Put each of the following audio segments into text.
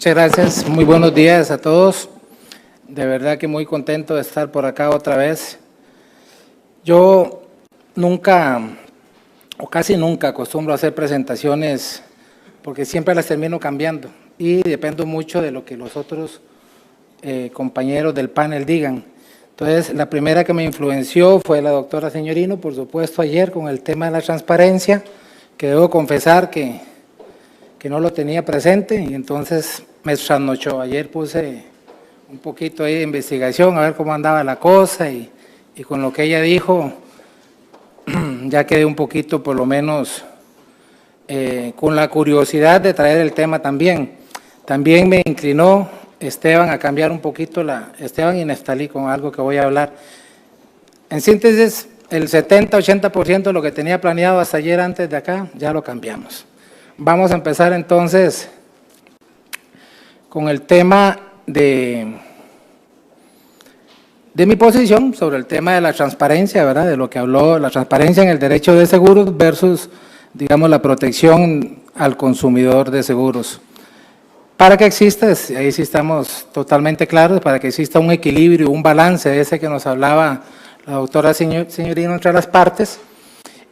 Muchas gracias, muy buenos días a todos. De verdad que muy contento de estar por acá otra vez. Yo nunca, o casi nunca, acostumbro a hacer presentaciones porque siempre las termino cambiando y dependo mucho de lo que los otros compañeros del panel digan. Entonces, la primera que me influenció fue la doctora Señorino, por supuesto, ayer con el tema de la transparencia, que debo confesar que no lo tenía presente y entonces me trasnochó. Ayer puse un poquito ahí de investigación a ver cómo andaba la cosa y con lo que ella dijo ya quedé un poquito por lo menos con la curiosidad de traer el tema también. También me inclinó Esteban a cambiar un poquito Esteban y Neftalí con algo que voy a hablar. En síntesis, el 70-80% de lo que tenía planeado hasta ayer antes de acá ya lo cambiamos. Vamos a empezar entonces con el tema de mi posición sobre el tema de la transparencia, ¿verdad? De lo que habló, la transparencia en el derecho de seguros versus, digamos, la protección al consumidor de seguros. Para que exista, ahí sí estamos totalmente claros, para que exista un equilibrio, un balance, ese que nos hablaba la doctora Señorino entre las partes,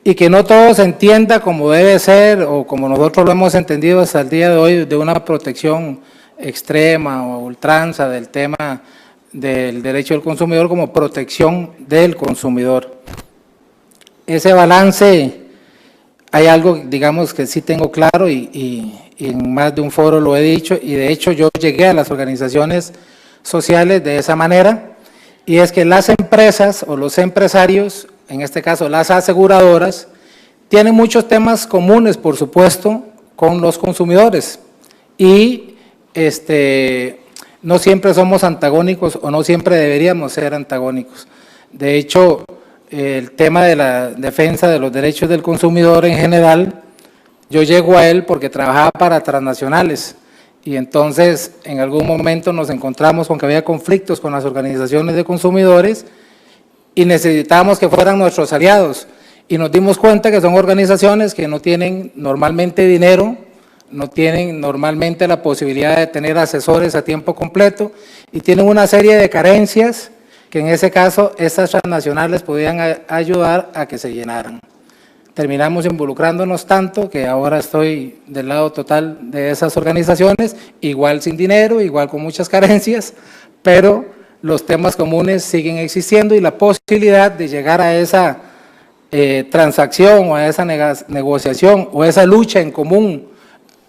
y que no todo se entienda como debe ser o como nosotros lo hemos entendido hasta el día de hoy, de una protección extrema o ultranza del tema del derecho del consumidor como protección del consumidor. Ese balance, hay algo, digamos, que sí tengo claro y en más de un foro lo he dicho, y de hecho yo llegué a las organizaciones sociales de esa manera, y es que las empresas o los empresarios, en este caso las aseguradoras, tienen muchos temas comunes, por supuesto, con los consumidores, y no siempre somos antagónicos o no siempre deberíamos ser antagónicos. De hecho, el tema de la defensa de los derechos del consumidor en general, yo llego a él porque trabajaba para transnacionales y entonces en algún momento nos encontramos con que había conflictos con las organizaciones de consumidores y necesitábamos que fueran nuestros aliados y nos dimos cuenta que son organizaciones que no tienen normalmente dinero, no tienen normalmente la posibilidad de tener asesores a tiempo completo y tienen una serie de carencias que en ese caso estas transnacionales podían ayudar a que se llenaran. Terminamos involucrándonos tanto que ahora estoy del lado total de esas organizaciones, igual sin dinero, igual con muchas carencias, pero los temas comunes siguen existiendo y la posibilidad de llegar a esa transacción o a esa negociación o esa lucha en común,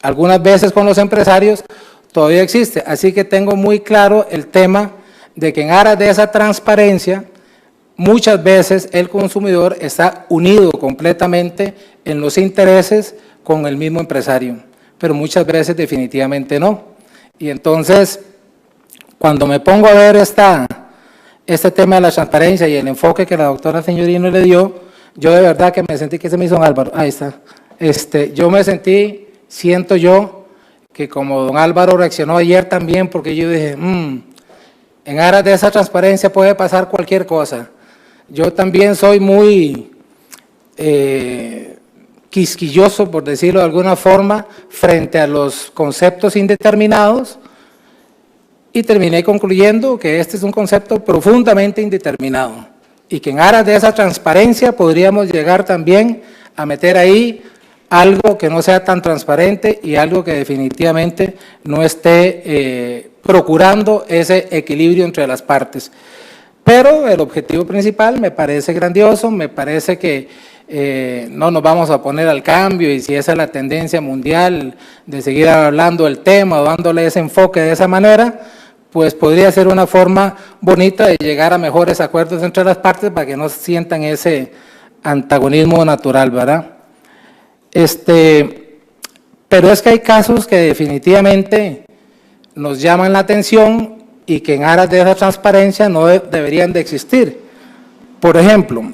algunas veces con los empresarios, todavía existe. Así que tengo muy claro el tema de que en aras de esa transparencia, muchas veces el consumidor está unido completamente en los intereses con el mismo empresario, pero muchas veces definitivamente no. Y entonces, cuando me pongo a ver este tema de la transparencia y el enfoque que la doctora Señorino le dio, yo de verdad que me sentí, que se me hizo don Álvaro, ahí está, yo me sentí, siento yo, que como don Álvaro reaccionó ayer también, porque yo dije, en aras de esa transparencia puede pasar cualquier cosa. Yo también soy muy quisquilloso, por decirlo de alguna forma, frente a los conceptos indeterminados y terminé concluyendo que este es un concepto profundamente indeterminado y que en aras de esa transparencia podríamos llegar también a meter ahí algo que no sea tan transparente y algo que definitivamente no esté procurando ese equilibrio entre las partes. Pero el objetivo principal me parece grandioso, me parece que no nos vamos a poner al cambio y si esa es la tendencia mundial de seguir hablando del tema o dándole ese enfoque de esa manera, pues podría ser una forma bonita de llegar a mejores acuerdos entre las partes para que no sientan ese antagonismo natural, ¿verdad? Pero es que hay casos que definitivamente nos llaman la atención y que en aras de esa transparencia no deberían de existir. Por ejemplo,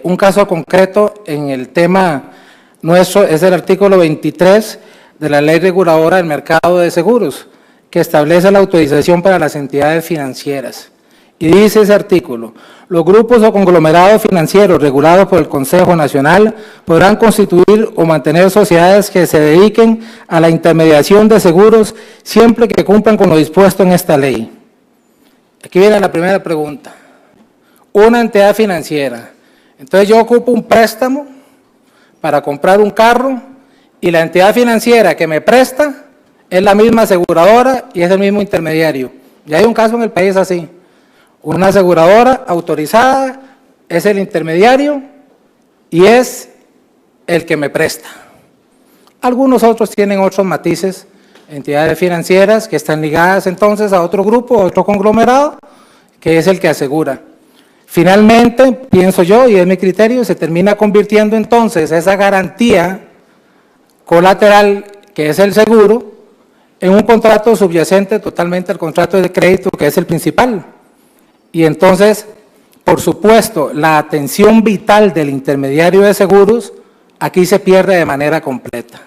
un caso concreto en el tema nuestro es el artículo 23 de la Ley Reguladora del Mercado de Seguros, que establece la autorización para las entidades financieras. Y dice ese artículo: los grupos o conglomerados financieros regulados por el Consejo Nacional podrán constituir o mantener sociedades que se dediquen a la intermediación de seguros siempre que cumplan con lo dispuesto en esta ley. Aquí viene la primera pregunta. Una entidad financiera. Entonces yo ocupo un préstamo para comprar un carro y la entidad financiera que me presta es la misma aseguradora y es el mismo intermediario. Ya hay un caso en el país así. Una aseguradora autorizada es el intermediario y es el que me presta. Algunos otros tienen otros matices, entidades financieras que están ligadas entonces a otro grupo, a otro conglomerado, que es el que asegura. Finalmente, pienso yo, y es mi criterio, se termina convirtiendo entonces esa garantía colateral que es el seguro en un contrato subyacente totalmente al contrato de crédito que es el principal. Y entonces, por supuesto, la atención vital del intermediario de seguros aquí se pierde de manera completa.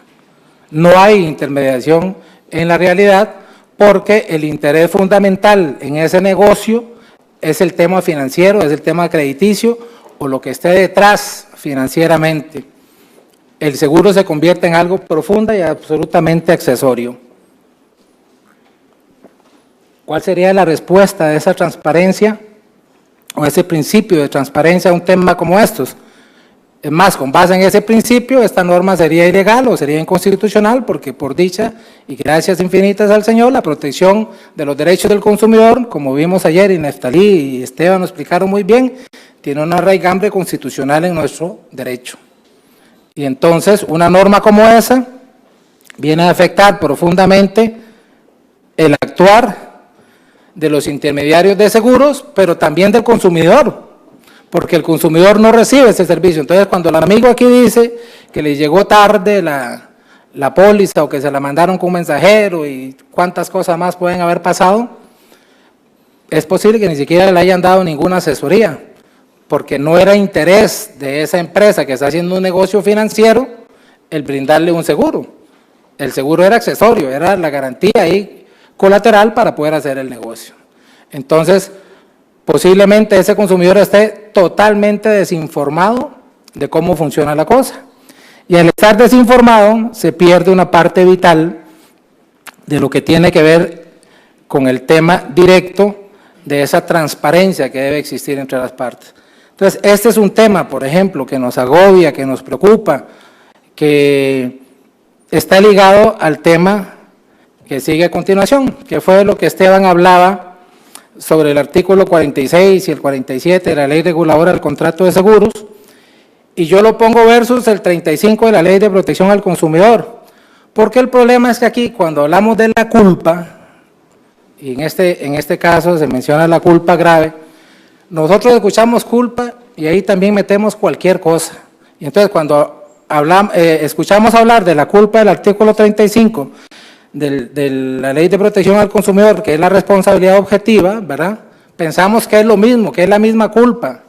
No hay intermediación en la realidad porque el interés fundamental en ese negocio es el tema financiero, es el tema crediticio o lo que esté detrás financieramente. El seguro se convierte en algo profundo y absolutamente accesorio. ¿Cuál sería la respuesta de esa transparencia o ese principio de transparencia a un tema como estos? Es más, con base en ese principio, esta norma sería ilegal o sería inconstitucional porque por dicha y gracias infinitas al Señor, la protección de los derechos del consumidor, como vimos ayer y Neftalí y Esteban nos explicaron muy bien, tiene una raigambre constitucional en nuestro derecho. Y entonces una norma como esa viene a afectar profundamente el actuar de los intermediarios de seguros, pero también del consumidor, porque el consumidor no recibe ese servicio. Entonces, cuando el amigo aquí dice que le llegó tarde la póliza o que se la mandaron con un mensajero y cuántas cosas más pueden haber pasado, es posible que ni siquiera le hayan dado ninguna asesoría, porque no era interés de esa empresa que está haciendo un negocio financiero el brindarle un seguro. El seguro era accesorio, era la garantía ahí colateral para poder hacer el negocio. Entonces, posiblemente ese consumidor esté totalmente desinformado de cómo funciona la cosa. Y al estar desinformado, se pierde una parte vital de lo que tiene que ver con el tema directo de esa transparencia que debe existir entre las partes. Entonces, este es un tema, por ejemplo, que nos agobia, que nos preocupa, que está ligado al tema que sigue a continuación, que fue lo que Esteban hablaba sobre el artículo 46 y el 47 de la Ley Reguladora del Contrato de Seguros, y yo lo pongo versus el 35 de la Ley de Protección al Consumidor, porque el problema es que aquí cuando hablamos de la culpa, y en este caso se menciona la culpa grave, nosotros escuchamos culpa y ahí también metemos cualquier cosa, y entonces cuando escuchamos hablar de la culpa del artículo 35 de la Ley de Protección al Consumidor, que es la responsabilidad objetiva, ¿verdad? Pensamos que es lo mismo, que es la misma culpa,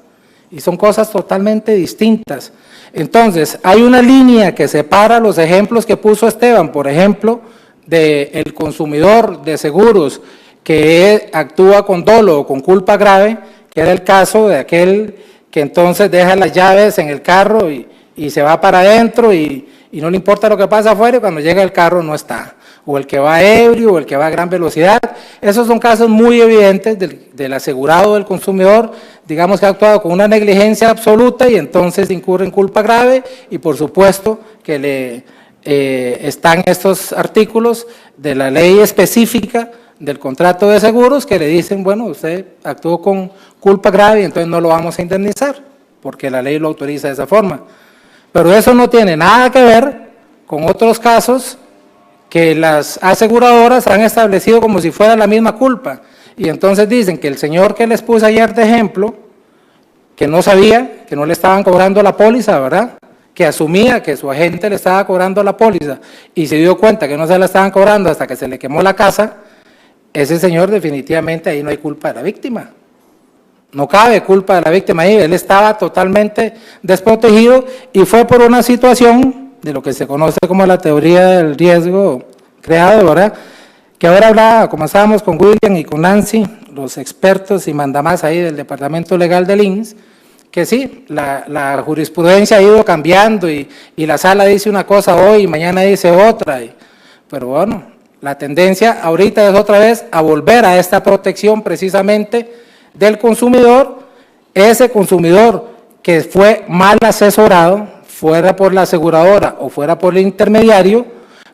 y son cosas totalmente distintas. Entonces, hay una línea que separa los ejemplos que puso Esteban, por ejemplo, del consumidor de seguros que actúa con dolo o con culpa grave, que era el caso de aquel que entonces deja las llaves en el carro y se va para adentro y no le importa lo que pasa afuera y cuando llega el carro no está. O el que va ebrio, o el que va a gran velocidad. Esos son casos muy evidentes del asegurado del consumidor, digamos que ha actuado con una negligencia absoluta y entonces incurre en culpa grave y por supuesto que están estos artículos de la ley específica del contrato de seguros que le dicen, bueno, usted actuó con culpa grave y entonces no lo vamos a indemnizar, porque la ley lo autoriza de esa forma. Pero eso no tiene nada que ver con otros casos que las aseguradoras han establecido como si fuera la misma culpa. Y entonces dicen que el señor que les puse ayer de ejemplo, que no sabía, que no le estaban cobrando la póliza, ¿verdad? Que asumía que su agente le estaba cobrando la póliza y se dio cuenta que no se la estaban cobrando hasta que se le quemó la casa, ese señor definitivamente ahí no hay culpa de la víctima. No cabe culpa de la víctima ahí, él estaba totalmente desprotegido y fue por una situación de lo que se conoce como la teoría del riesgo creado, ¿verdad? Que ahora hablaba, como estábamos con William y con Nancy, los expertos y mandamás ahí del Departamento Legal del INS, que sí, la jurisprudencia ha ido cambiando y la sala dice una cosa hoy y mañana dice otra, pero bueno, la tendencia ahorita es otra vez a volver a esta protección precisamente del consumidor, ese consumidor que fue mal asesorado, fuera por la aseguradora o fuera por el intermediario,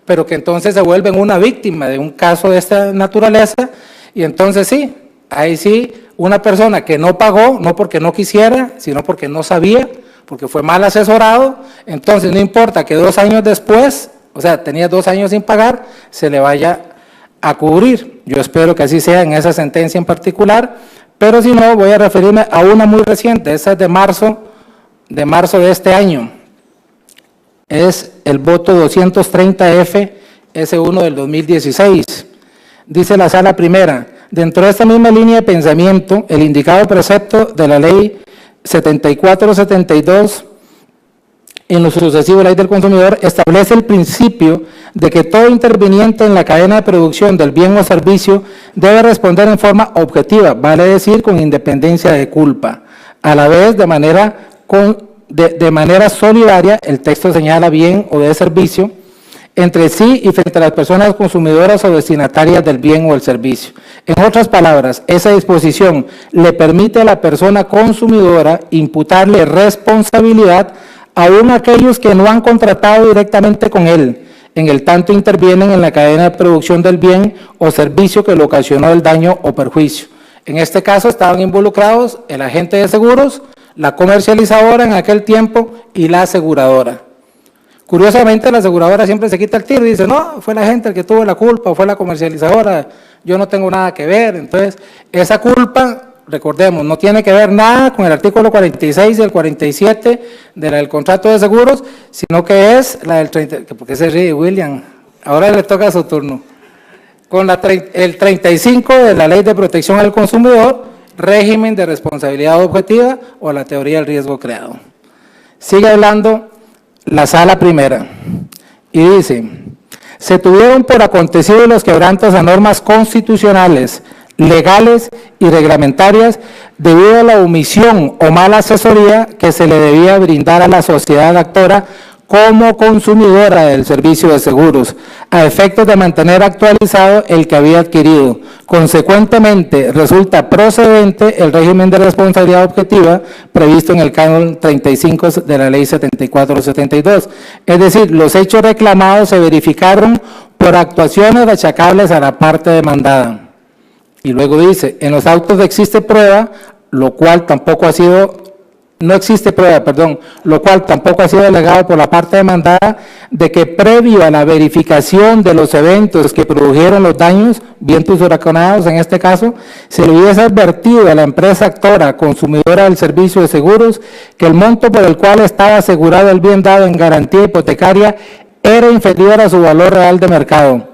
pero que entonces se vuelven una víctima de un caso de esta naturaleza, y entonces sí, ahí sí, una persona que no pagó, no porque no quisiera, sino porque no sabía, porque fue mal asesorado, entonces no importa que 2 años después, o sea, tenía 2 años sin pagar, se le vaya a cubrir. Yo espero que así sea en esa sentencia en particular, pero si no, voy a referirme a una muy reciente, esa es de marzo de este año. Es el voto 230F S1 del 2016. Dice la sala primera, dentro de esta misma línea de pensamiento, el indicado precepto de la ley 7472 en lo sucesivo ley del consumidor establece el principio de que todo interviniente en la cadena de producción del bien o servicio debe responder en forma objetiva, vale decir con independencia de culpa. A la vez, de manera solidaria, el texto señala bien o de servicio, entre sí y frente a las personas consumidoras o destinatarias del bien o el servicio. En otras palabras, esa disposición le permite a la persona consumidora imputarle responsabilidad aún a aquellos que no han contratado directamente con él, en el tanto intervienen en la cadena de producción del bien o servicio que le ocasionó el daño o perjuicio. En este caso estaban involucrados el agente de seguros, la comercializadora en aquel tiempo y la aseguradora. Curiosamente, la aseguradora siempre se quita el tiro y dice, no, fue la gente el que tuvo la culpa, o fue la comercializadora, yo no tengo nada que ver. Entonces, esa culpa, recordemos, no tiene que ver nada con el artículo 46 y el 47 del contrato de seguros, sino que es la del 30, ¿por qué se ríe, William? Ahora le toca su turno. Con el 35 de la Ley de Protección al Consumidor, régimen de responsabilidad objetiva o la teoría del riesgo creado. Sigue hablando la sala primera y dice, se tuvieron por acontecidos los quebrantos a normas constitucionales, legales y reglamentarias debido a la omisión o mala asesoría que se le debía brindar a la sociedad actora como consumidora del servicio de seguros, a efectos de mantener actualizado el que había adquirido. Consecuentemente, resulta procedente el régimen de responsabilidad objetiva previsto en el canon 35 de la ley 7472. Es decir, los hechos reclamados se verificaron por actuaciones achacables a la parte demandada. Y luego dice, en los autos existe prueba, lo cual tampoco ha sido... No existe prueba, lo cual tampoco ha sido alegado por la parte demandada de que previo a la verificación de los eventos que produjeron los daños, vientos huracanados en este caso, se le hubiese advertido a la empresa actora consumidora del servicio de seguros que el monto por el cual estaba asegurado el bien dado en garantía hipotecaria era inferior a su valor real de mercado.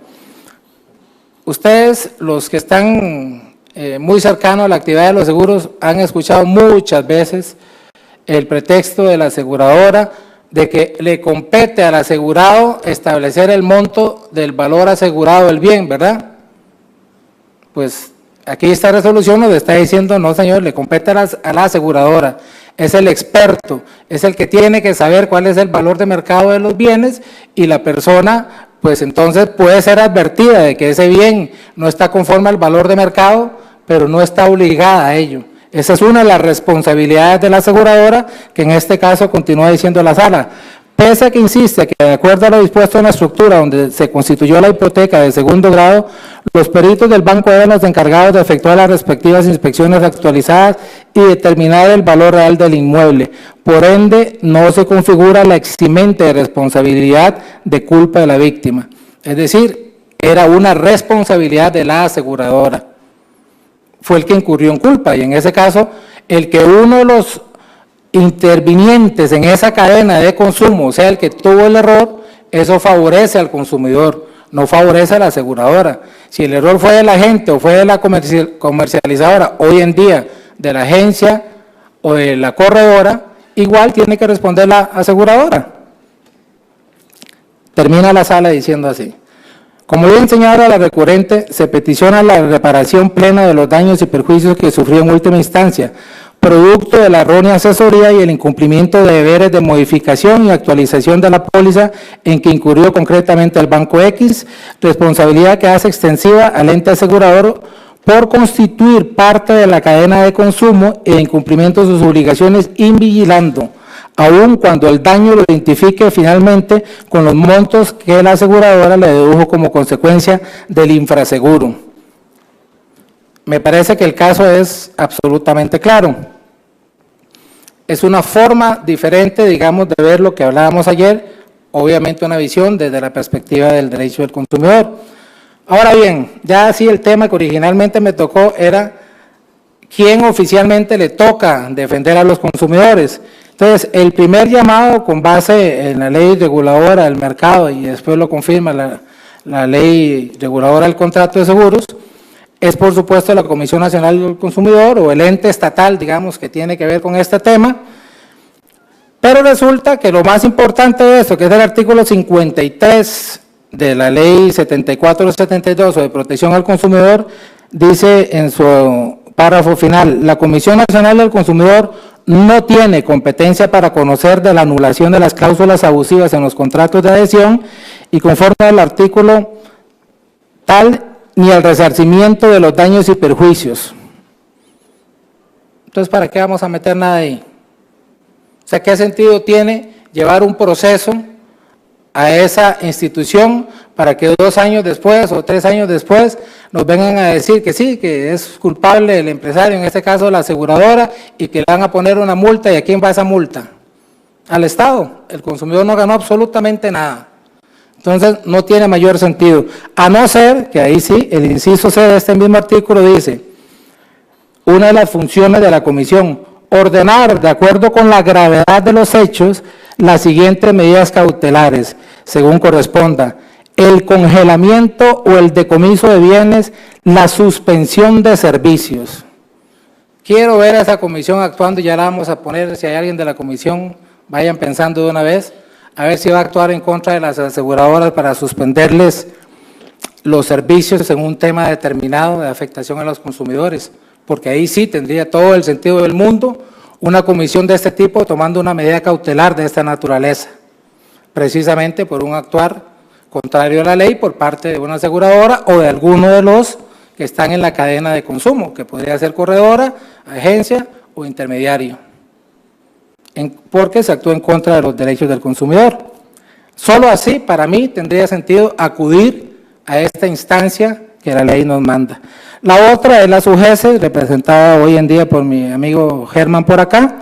Ustedes, los que están muy cercanos a la actividad de los seguros, han escuchado muchas veces el pretexto de la aseguradora de que le compete al asegurado establecer el monto del valor asegurado del bien, ¿verdad? Pues aquí esta resolución nos está diciendo, no señor, le compete a la aseguradora, es el experto, es el que tiene que saber cuál es el valor de mercado de los bienes y la persona, pues entonces puede ser advertida de que ese bien no está conforme al valor de mercado, pero no está obligada a ello. Esa es una de las responsabilidades de la aseguradora, que en este caso continúa diciendo la sala. Pese a que insiste que de acuerdo a lo dispuesto en la estructura donde se constituyó la hipoteca de segundo grado, los peritos del banco eran los encargados de efectuar las respectivas inspecciones actualizadas y determinar el valor real del inmueble. Por ende, no se configura la eximente de responsabilidad de culpa de la víctima. Es decir, era una responsabilidad de la aseguradora. Fue el que incurrió en culpa y en ese caso, el que uno de los intervinientes en esa cadena de consumo sea el que tuvo el error, eso favorece al consumidor, no favorece a la aseguradora. Si el error fue del agente o fue de la comercializadora, hoy en día de la agencia o de la corredora, igual tiene que responder la aseguradora. Termina la sala diciendo así. Como bien señala la recurrente, se peticiona la reparación plena de los daños y perjuicios que sufrió en última instancia, producto de la errónea asesoría y el incumplimiento de deberes de modificación y actualización de la póliza en que incurrió concretamente el Banco X, responsabilidad que hace extensiva al ente asegurador por constituir parte de la cadena de consumo e incumplimiento de sus obligaciones invigilando, aun cuando el daño lo identifique finalmente con los montos que la aseguradora le dedujo como consecuencia del infraseguro. Me parece que el caso es absolutamente claro. Es una forma diferente, digamos, de ver lo que hablábamos ayer, obviamente una visión desde la perspectiva del derecho del consumidor. Ahora bien, ya así el tema que originalmente me tocó era quién oficialmente le toca defender a los consumidores. Entonces, el primer llamado con base en la ley reguladora del mercado y después lo confirma la ley reguladora del contrato de seguros, es por supuesto la Comisión Nacional del Consumidor o el ente estatal, digamos, que tiene que ver con este tema, pero resulta que lo más importante de esto, que es el artículo 53 de la ley 74/72 o de protección al consumidor, dice en su párrafo final, la Comisión Nacional del Consumidor no tiene competencia para conocer de la anulación de las cláusulas abusivas en los contratos de adhesión y conforme al artículo tal, ni al resarcimiento de los daños y perjuicios. Entonces, ¿para qué vamos a meter nada ahí? O sea, ¿qué sentido tiene llevar un proceso a esa institución para que 2 años después o 3 años después nos vengan a decir que sí, que es culpable el empresario, en este caso la aseguradora, y que le van a poner una multa? ¿Y a quién va esa multa? Al Estado. El consumidor no ganó absolutamente nada. Entonces, no tiene mayor sentido, a no ser que ahí sí, el inciso C de este mismo artículo dice, una de las funciones de la comisión, ordenar, de acuerdo con la gravedad de los hechos, las siguientes medidas cautelares, según corresponda, el congelamiento o el decomiso de bienes, la suspensión de servicios. Quiero ver a esa comisión actuando, ya la vamos a poner, si hay alguien de la comisión, vayan pensando de una vez, a ver si va a actuar en contra de las aseguradoras para suspenderles los servicios en un tema determinado de afectación a los consumidores, porque ahí sí tendría todo el sentido del mundo una comisión de este tipo tomando una medida cautelar de esta naturaleza, precisamente por un actuar contrario a la ley por parte de una aseguradora o de alguno de los que están en la cadena de consumo, que podría ser corredora, agencia o intermediario, porque se actúa en contra de los derechos del consumidor. Solo así, para mí, tendría sentido acudir a esta instancia que la ley nos manda. La otra es la SUGESE, representada hoy en día por mi amigo Germán por acá,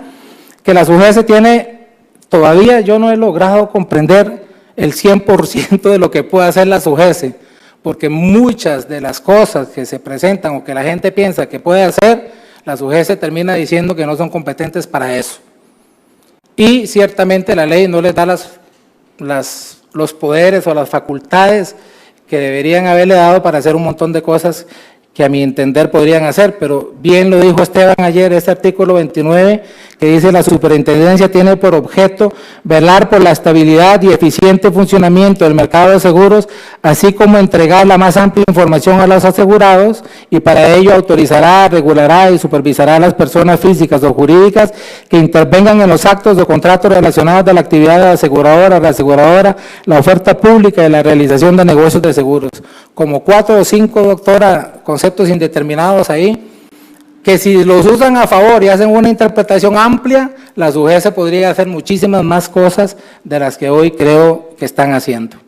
que la SUGESE tiene, todavía yo no he logrado comprender el 100% de lo que puede hacer la SUGESE, porque muchas de las cosas que se presentan o que la gente piensa que puede hacer, la SUGESE termina diciendo que no son competentes para eso. Y ciertamente la ley no les da los poderes o las facultades que deberían haberle dado para hacer un montón de cosas que a mi entender podrían hacer, pero bien lo dijo Esteban ayer, este artículo 29, que dice la superintendencia tiene por objeto velar por la estabilidad y eficiente funcionamiento del mercado de seguros, así como entregar la más amplia información a los asegurados, y para ello autorizará, regulará y supervisará a las personas físicas o jurídicas que intervengan en los actos o contratos relacionados de la actividad de la aseguradora, la oferta pública y la realización de negocios de seguros. Como 4 o 5, doctora, conceptos indeterminados ahí, que si los usan a favor y hacen una interpretación amplia, la SUGESE podría hacer muchísimas más cosas de las que hoy creo que están haciendo.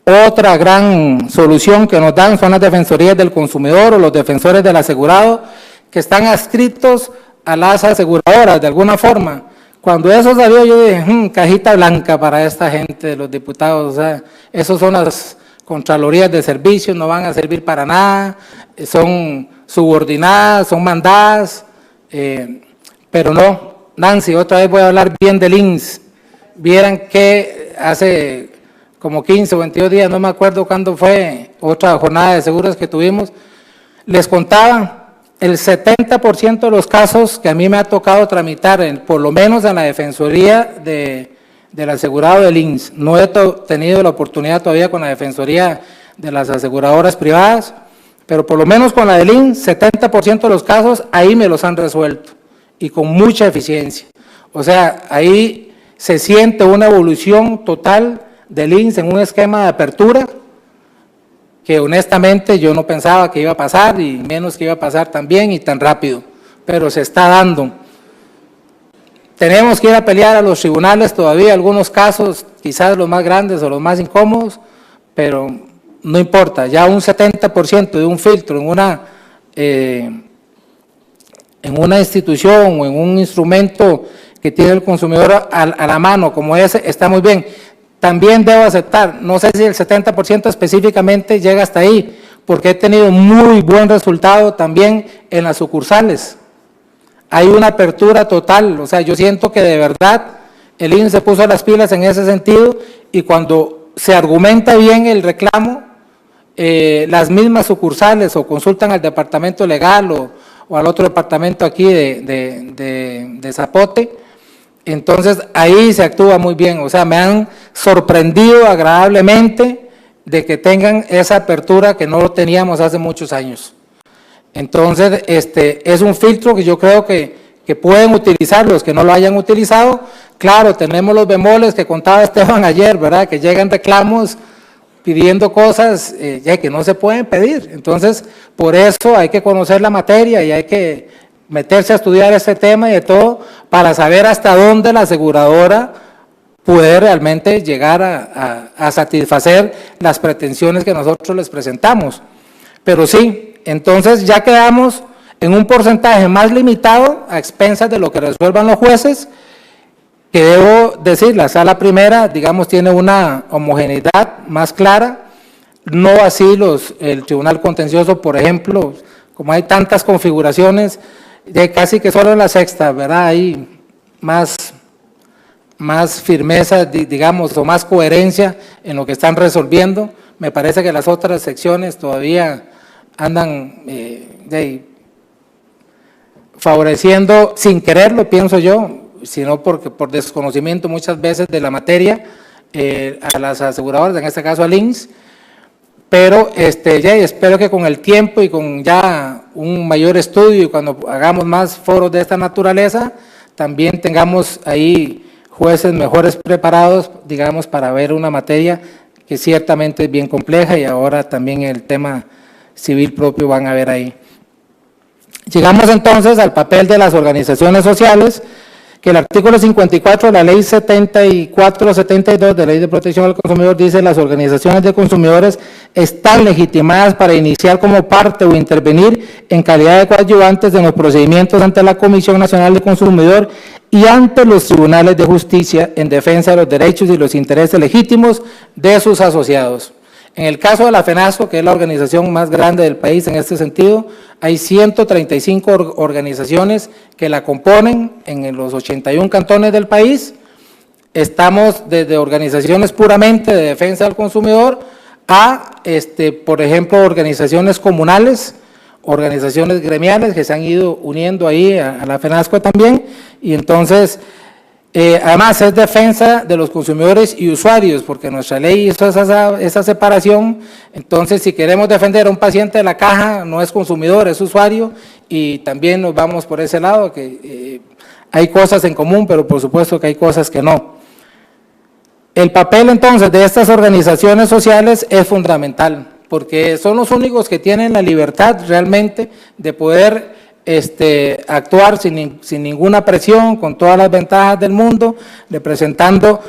Otra gran solución que nos dan son las defensorías del consumidor o los defensores del asegurado, que están adscritos a las aseguradoras de alguna forma. Cuando eso salió yo dije, cajita blanca para esta gente, los diputados, o sea, esos son las contralorías de servicios, no van a servir para nada, son subordinadas, son mandadas, pero no. Nancy, otra vez voy a hablar bien del INSS. Vieran que hace como 15 o 22 días, no me acuerdo cuándo fue, otra jornada de seguros que tuvimos, les contaba el 70% de los casos que a mí me ha tocado tramitar, por lo menos en la Defensoría de del asegurado del INSS. No he tenido la oportunidad todavía con la Defensoría de las aseguradoras privadas, pero por lo menos con la del INSS, 70% de los casos ahí me los han resuelto y con mucha eficiencia. O sea, ahí se siente una evolución total del INSS en un esquema de apertura que honestamente yo no pensaba que iba a pasar y menos que iba a pasar tan bien y tan rápido, pero se está dando. Tenemos que ir a pelear a los tribunales todavía, algunos casos, quizás los más grandes o los más incómodos, pero no importa, ya un 70% de un filtro en una institución o en un instrumento que tiene el consumidor a la mano como ese, está muy bien. También debo aceptar, no sé si el 70% específicamente llega hasta ahí, porque he tenido muy buen resultado también en las sucursales. Hay una apertura total, o sea, yo siento que de verdad el INSS se puso las pilas en ese sentido y cuando se argumenta bien el reclamo, las mismas sucursales o consultan al departamento legal o al otro departamento aquí de Zapote, entonces ahí se actúa muy bien, o sea, me han sorprendido agradablemente de que tengan esa apertura que no lo teníamos hace muchos años. Entonces, es un filtro que yo creo que pueden utilizar los que no lo hayan utilizado. Claro, tenemos los bemoles que contaba Esteban ayer, ¿verdad? Que llegan reclamos pidiendo cosas ya que no se pueden pedir. Entonces, por eso hay que conocer la materia y hay que meterse a estudiar este tema y de todo para saber hasta dónde la aseguradora puede realmente llegar a satisfacer las pretensiones que nosotros les presentamos. Pero sí, entonces ya quedamos en un porcentaje más limitado a expensas de lo que resuelvan los jueces, que debo decir, la sala primera, digamos, tiene una homogeneidad más clara, no así el Tribunal Contencioso, por ejemplo, como hay tantas configuraciones, casi que solo en la sexta, ¿verdad? Hay más firmeza, digamos, o más coherencia en lo que están resolviendo. Me parece que las otras secciones todavía andan favoreciendo, sin quererlo, pienso yo, sino porque por desconocimiento muchas veces de la materia, a las aseguradoras, en este caso al INSS, pero espero que con el tiempo y con ya un mayor estudio y cuando hagamos más foros de esta naturaleza, también tengamos ahí jueces mejores preparados, digamos, para ver una materia que ciertamente es bien compleja y ahora también el tema civil propio van a ver ahí. Llegamos entonces al papel de las organizaciones sociales, que el artículo 54 de la ley 7472 de la Ley de Protección al Consumidor dice: las organizaciones de consumidores están legitimadas para iniciar como parte o intervenir en calidad de coadyuvantes en los procedimientos ante la Comisión Nacional de Consumidor y ante los tribunales de justicia en defensa de los derechos y los intereses legítimos de sus asociados. En el caso de la FENASCO, que es la organización más grande del país en este sentido, hay 135 organizaciones que la componen en los 81 cantones del país. Estamos desde organizaciones puramente de defensa del consumidor a, por ejemplo, organizaciones comunales, organizaciones gremiales que se han ido uniendo ahí a la FENASCO también, y entonces además es defensa de los consumidores y usuarios, porque nuestra ley hizo esa separación. Entonces, si queremos defender a un paciente de la caja, no es consumidor, es usuario, y también nos vamos por ese lado, que hay cosas en común, pero por supuesto que hay cosas que no. El papel entonces de estas organizaciones sociales es fundamental, porque son los únicos que tienen la libertad realmente de poder actuar sin ninguna presión, con todas las ventajas del mundo, representando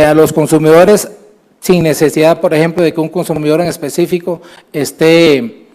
a los consumidores sin necesidad, por ejemplo, de que un consumidor en específico esté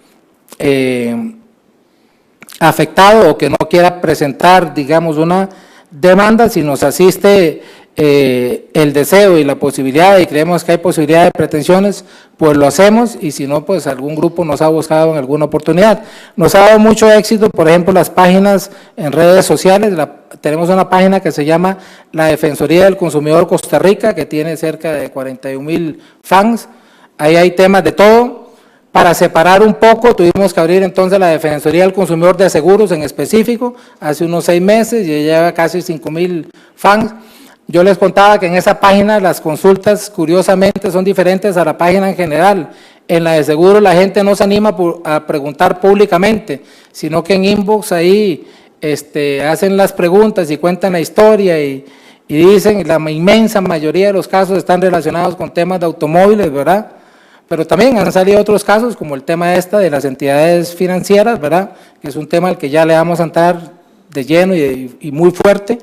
afectado o que no quiera presentar, digamos, una demanda. Si nos asiste el deseo y la posibilidad, y creemos que hay posibilidad de pretensiones, pues lo hacemos, y si no, pues algún grupo nos ha buscado en alguna oportunidad. Nos ha dado mucho éxito, por ejemplo, las páginas en redes sociales. Tenemos una página que se llama La Defensoría del Consumidor Costa Rica, que tiene cerca de 41,000 fans. Ahí hay temas de todo. Para separar un poco, tuvimos que abrir entonces la Defensoría del Consumidor de Seguros en específico, hace unos 6 meses, y lleva casi 5,000 fans. Yo les contaba que en esa página las consultas, curiosamente, son diferentes a la página en general. En la de seguro la gente no se anima a preguntar públicamente, sino que en inbox ahí hacen las preguntas y cuentan la historia y dicen, la inmensa mayoría de los casos están relacionados con temas de automóviles, ¿verdad? Pero también han salido otros casos, como el tema de las entidades financieras, ¿verdad? Que es un tema al que ya le vamos a entrar de lleno y muy fuerte.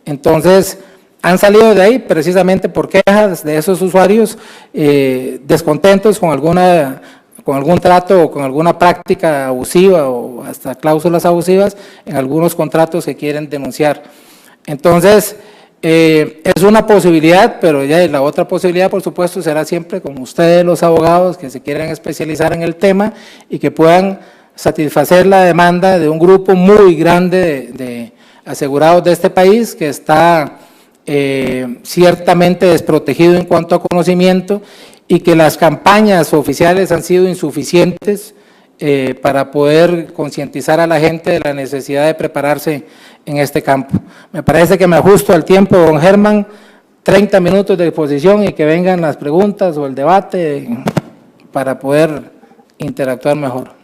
Entonces, han salido de ahí precisamente por quejas de esos usuarios descontentos con algún trato o con alguna práctica abusiva o hasta cláusulas abusivas en algunos contratos que quieren denunciar. Entonces, es una posibilidad, pero ya la otra posibilidad, por supuesto, será siempre con ustedes, los abogados, que se quieren especializar en el tema y que puedan satisfacer la demanda de un grupo muy grande de asegurados de este país que está ciertamente desprotegido en cuanto a conocimiento y que las campañas oficiales han sido insuficientes para poder concientizar a la gente de la necesidad de prepararse en este campo. Me parece que me ajusto al tiempo, don Germán, 30 minutos de exposición y que vengan las preguntas o el debate para poder interactuar mejor.